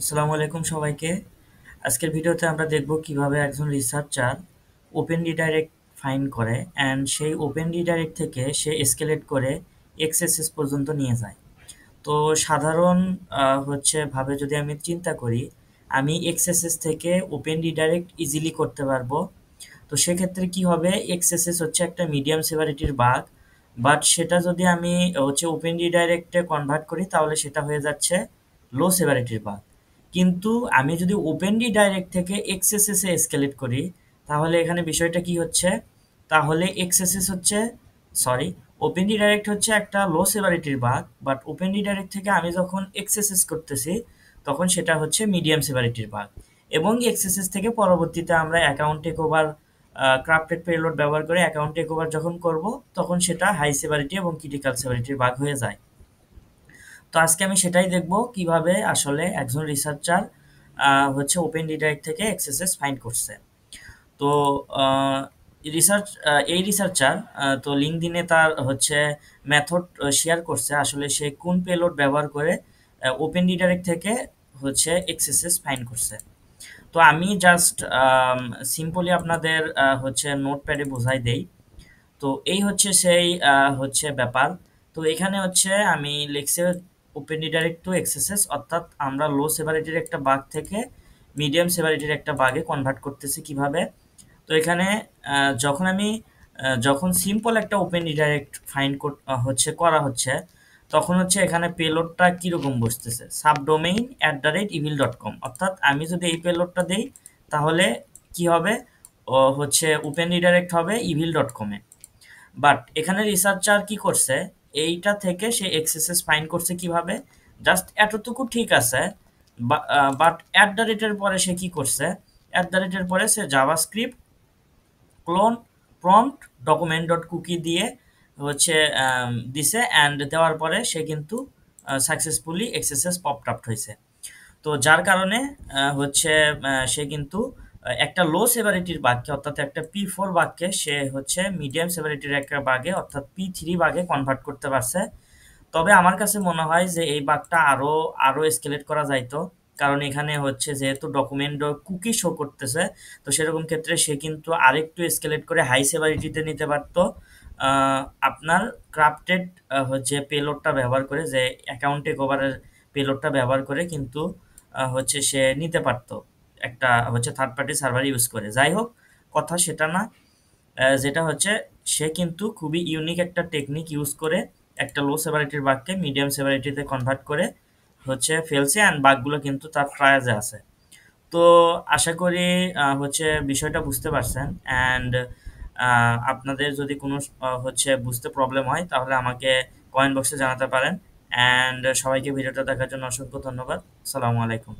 আসসালামু আলাইকুম সবাইকে। আজকের ভিডিওতে আমরা দেখব কিভাবে একজন রিসার্চার ওপেন রিডাইরেক্ট ফাইন্ড করে অ্যান্ড সেই ওপেন রিডাইরেক্ট থেকে সে এসকেলেট করে এক্সএসএস পর্যন্ত নিয়ে যায়। তো সাধারণ ভাবে যদি আমি চিন্তা করি, আমি এক্সএসএস থেকে ওপেন রিডাইরেক্ট ইজিলি করতে পারবো। তো সেক্ষেত্রে কি হবে, এক্সএসএস হচ্ছে একটা মিডিয়াম সেভারিটির বাগ, বাট সেটা যদি আমি ওপেন রিডাইরেক্টে কনভার্ট করি তাহলে সেটা হয়ে যাচ্ছে লো সেভারিটির বাগ। কিন্তু আমি যদি ওপেন রিডাইরেক্ট থেকে এক্সএসএস এ এসকেলেট করি তাহলে এখানে বিষয়টা কি হচ্ছে, তাহলে এক্সএসএস হচ্ছে সরি ওপেন রিডাইরেক্ট হচ্ছে একটা লো সেভারিটির বাগ, বাট ওপেন রিডাইরেক্ট থেকে আমি যখন এক্সএসএস করতেছি তখন সেটা হচ্ছে মিডিয়াম সেভারিটির বাগ। এবং এক্সএসএস থেকে পরবর্তীতে আমরা account take over crafted payload ব্যবহার করে অ্যাকাউন্ট টেক ওভার যখন করব তখন সেটা হাই সেভারিটি এবং ক্রিটিক্যাল সেভারিটির বাগ হয়ে যায়। তো আজকে আমি সেটাই দেখব কিভাবে আসলে একজন রিসার্চার ওপেন রিডাইরেক্ট থেকে এক্সএসএস ফাইন্ড করছে। তো আহ, এই রিসার্চার তো লিঙ্কডইনে তার মেথড শেয়ার করছে, আসলে সে কোন পেলোড ব্যবহার করে ওপেন রিডাইরেক্ট থেকে এক্সএসএস ফাইন্ড করছে। তো আমি জাস্ট সিম্পলি আপনাদের নোটপ্যাডে বোঝাই দেই। তো এই হচ্ছে সেই ব্যাপার। তো এখানে আমি লিখছি ওপেন রিডাইরেক্ট টু এক্সএসএস, অর্থাৎ আমরা লো সেভারিটির একটা বাগ থেকে মিডিয়াম সেভারিটির একটা বাগে কনভার্ট করতেছি কিভাবে। তো এখানে যখন সিম্পল একটা ওপেন রিডাইরেক্ট ফাইন্ড করা হচ্ছে তখন এখানে পেলোডটা কিরকম বসতেছে, সাবডোমেইন @evil.com, অর্থাৎ আমি যদি এই পেলোডটা দেই তাহলে কি হবে, ওপেন রিডাইরেক্ট হবে evil.com-এ। বাট এখানে রিসার্চার কি করছে, এইটা থেকে সে এক্সএসএস ফাইন্ড করছে কিভাবে, জাস্ট এতটুকু ঠিক আছে। বাট @এর পরে সে কি করছে, @এর পরে সে JavaScript colon prompt document dot cookie দিয়ে হচ্ছে দিছে, অ্যান্ড দেওয়ার পরে সে কিন্তু সাকসেসফুলি এক্সএসএস পপড আপ হয়েছে। তো যার কারণে সে কিন্তু একটা লো সেভারিটির বাক্যে অর্থাৎ একটা P4 বাক্যে সে মিডিয়াম সেভারিটির একটা বাগে অর্থাৎ P3 বাগে কনভার্ট করতে পারছে। তবে আমার কাছে মনে হয় যে এই বাগটা আরো আরো এসকেলেট করা যাইতো, কারণ এখানে যেহেতু ডকুমেন্ট কুকি শো করতেছে, তো সেরকম ক্ষেত্রে সে কিন্তু আরেকটু এসকেলেট করে হাই সেভারিটিতে নিতে পারতো। আপনার ক্রাফটেড পেলোডটা ব্যবহার করে, যে অ্যাকাউন্ট টেক ওভারের পেলোডটা ব্যবহার করে কিন্তু সে নিতে পারতো একটা থার্ড পার্টি সার্ভার ইউজ করে। যাই হোক, কথা সেটা না। যেটা সে কিন্তু খুবই ইউনিক একটা টেকনিক ইউজ করে একটা লো সেভারিটির বাগকে মিডিয়াম সেভারিটিতে কনভার্ট করে ফেলছে, অ্যান্ড বাগগুলো কিন্তু তার ট্রায়ালে আছে। তো আশা করি বিষয়টা বুঝতে পারছেন। অ্যান্ড আপনাদের যদি কোনো বুঝতে প্রবলেম হয় তাহলে আমাকে কমেন্ট বক্সে জানাতে পারেন। অ্যান্ড সবাইকে ভিডিওটা দেখার জন্য অসংখ্য ধন্যবাদ। আসসালামু আলাইকুম।